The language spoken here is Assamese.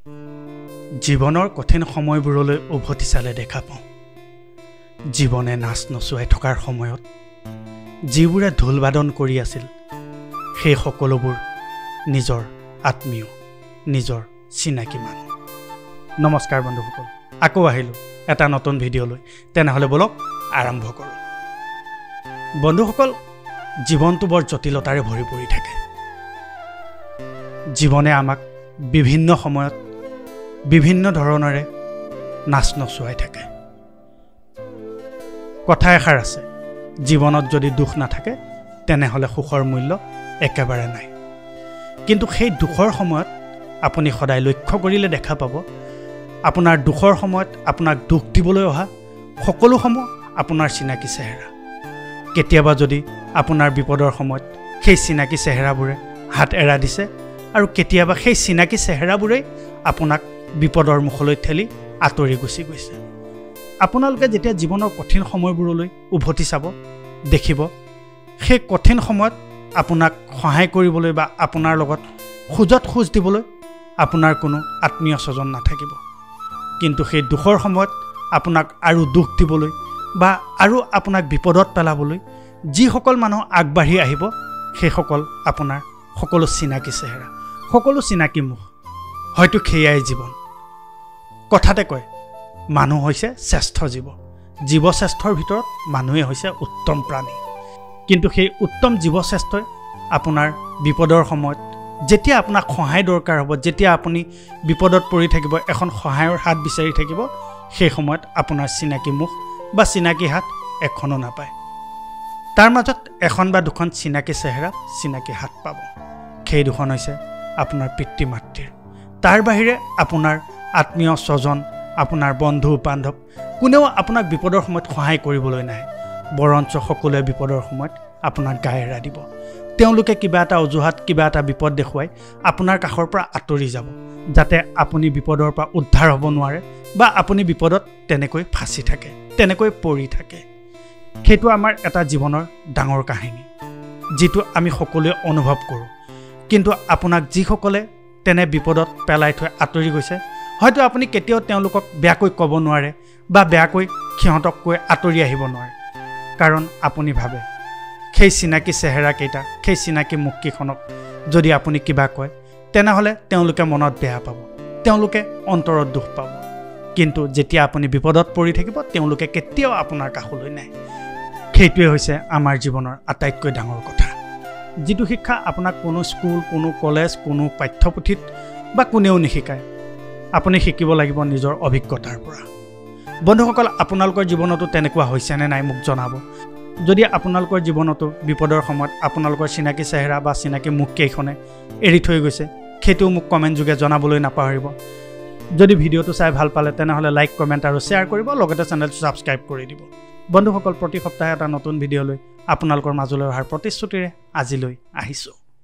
জীৱনৰ কঠিন সময়বোৰলৈ উভতি চালে দেখা পাওঁ জীৱনে নাচ নচুৱাই থকাৰ সময়ত যিবোৰে ঢোল বাদন কৰি আছিল সেই সকলোবোৰ নিজৰ আত্মীয় নিজৰ চিনাকি মানুহ। নমস্কাৰ বন্ধুসকল, আকৌ আহিলোঁ এটা নতুন ভিডিঅ'লৈ। তেনেহ'লে বলক আৰম্ভ কৰোঁ। বন্ধুসকল, জীৱনটো বৰ জটিলতাৰে ভৰি পৰি থাকে। জীৱনে আমাক বিভিন্ন সময়ত বিভিন্ন ধৰণেৰে নাচ নচুৱাই থাকে। কথা এষাৰ আছে, জীৱনত যদি দুখ নাথাকে তেনেহ'লে সুখৰ মূল্য একেবাৰে নাই। কিন্তু সেই দুখৰ সময়ত আপুনি সদায় লক্ষ্য কৰিলে দেখা পাব আপোনাৰ দুখৰ সময়ত আপোনাক দুখ দিবলৈ অহা সকলোসমূহ আপোনাৰ চিনাকি চেহেৰা। কেতিয়াবা যদি আপোনাৰ বিপদৰ সময়ত সেই চিনাকি চেহেৰাবোৰে হাত এৰা দিছে আৰু কেতিয়াবা সেই চিনাকি চেহেৰাবোৰেই আপোনাক বিপদৰ মুখলৈ ঠেলি আঁতৰি গুচি গৈছে। আপোনালোকে যেতিয়া জীৱনৰ কঠিন সময়বোৰলৈ উভতি চাব দেখিব সেই কঠিন সময়ত আপোনাক সহায় কৰিবলৈ বা আপোনাৰ লগত খোজত খোজ দিবলৈ আপোনাৰ কোনো আত্মীয় স্বজন নাথাকিব। কিন্তু সেই দুখৰ সময়ত আপোনাক আৰু দুখ দিবলৈ বা আৰু আপোনাক বিপদত পেলাবলৈ যিসকল মানুহ আগবাঢ়ি আহিব সেইসকল আপোনাৰ সকলো চিনাকি চেহেৰা, সকলো চিনাকি মুখ। হয়তো সেয়াই জীৱন। কথাতে কয় মানুহ হৈছে শ্ৰেষ্ঠ জীৱ, জীৱশ্ৰেষ্ঠৰ ভিতৰত মানুহে হৈছে উত্তম প্ৰাণী। কিন্তু সেই উত্তম জীৱশ্ৰেষ্ঠই আপোনাৰ বিপদৰ সময়ত যেতিয়া আপোনাক সহায় দৰকাৰ হ'ব, যেতিয়া আপুনি বিপদত পৰি থাকিব, এখন সহায়ৰ হাত বিচাৰি থাকিব, সেই সময়ত আপোনাৰ চিনাকি মুখ বা চিনাকি হাত এখনো নাপায়। তাৰ মাজত এখন বা দুখন চিনাকি চেহেৰা, চিনাকি হাত পাব। সেই দুখন হৈছে আপোনাৰ পিতৃ মাতৃৰ। তাৰ বাহিৰে আপোনাৰ আত্মীয় স্বজন, আপোনাৰ বন্ধু বান্ধৱ কোনেও আপোনাক বিপদৰ সময়ত সহায় কৰিবলৈ নাহে। বৰঞ্চ সকলোৱে বিপদৰ সময়ত আপোনাক গা এৰা দিব। তেওঁলোকে কিবা এটা অজুহাত, কিবা এটা বিপদ দেখুৱাই আপোনাৰ কাষৰ পৰা আঁতৰি যাব, যাতে আপুনি বিপদৰ পৰা উদ্ধাৰ হ'ব নোৱাৰে বা আপুনি বিপদত তেনেকৈ ফাঁচি থাকে, তেনেকৈ পৰি থাকে। সেইটো আমাৰ এটা জীৱনৰ ডাঙৰ কাহিনী, যিটো আমি সকলোৱে অনুভৱ কৰোঁ। কিন্তু আপোনাক যিসকলে তেনে বিপদত পেলাই থৈ আঁতৰি গৈছে, হয়তো আপুনি কেতিয়াও তেওঁলোকক বেয়াকৈ ক'ব নোৱাৰে বা বেয়াকৈ সিহঁতক কৈ আঁতৰি আহিব নোৱাৰে। কাৰণ আপুনি ভাবে সেই চিনাকি চেহেৰাকেইটা, সেই চিনাকি মুখকেইখনক যদি আপুনি কিবা কয় তেনেহ'লে তেওঁলোকে মনত বেয়া পাব, তেওঁলোকে অন্তৰত দুখ পাব। কিন্তু যেতিয়া আপুনি বিপদত পৰি থাকিব তেওঁলোকে কেতিয়াও আপোনাৰ কাষলৈ নাহে। সেইটোৱে হৈছে আমাৰ জীৱনৰ আটাইতকৈ ডাঙৰ কথা, যিটো শিক্ষা আপোনাক কোনো স্কুল, কোনো কলেজ, কোনো পাঠ্যপুথিত বা কোনেও নিশিকায়। আপুনি শিকিব লাগিব নিজৰ অভিজ্ঞতাৰ পৰা। বন্ধুসকল, আপোনালোকৰ জীৱনতো তেনেকুৱা হৈছেনে নাই মোক জনাব। যদি আপোনালোকৰ জীৱনতো বিপদৰ সময়ত আপোনালোকৰ চিনাকি চেহেৰা বা চিনাকি মুখকেইখনে এৰি থৈ গৈছে, সেইটোও মোক কমেণ্ট যোগে জনাবলৈ নাপাহৰিব। যদি ভিডিঅ'টো চাই ভাল পালে তেনেহ'লে লাইক, কমেণ্ট আৰু শ্বেয়াৰ কৰিব, লগতে চেনেলটো ছাবস্ক্ৰাইব কৰি দিব। বন্ধুসকল, প্ৰতি সপ্তাহে এটা নতুন ভিডিঅ'লৈ আপোনালোকৰ মাজলৈ অহাৰ প্ৰতিশ্ৰুতিৰে আজিলৈ আহিছোঁ।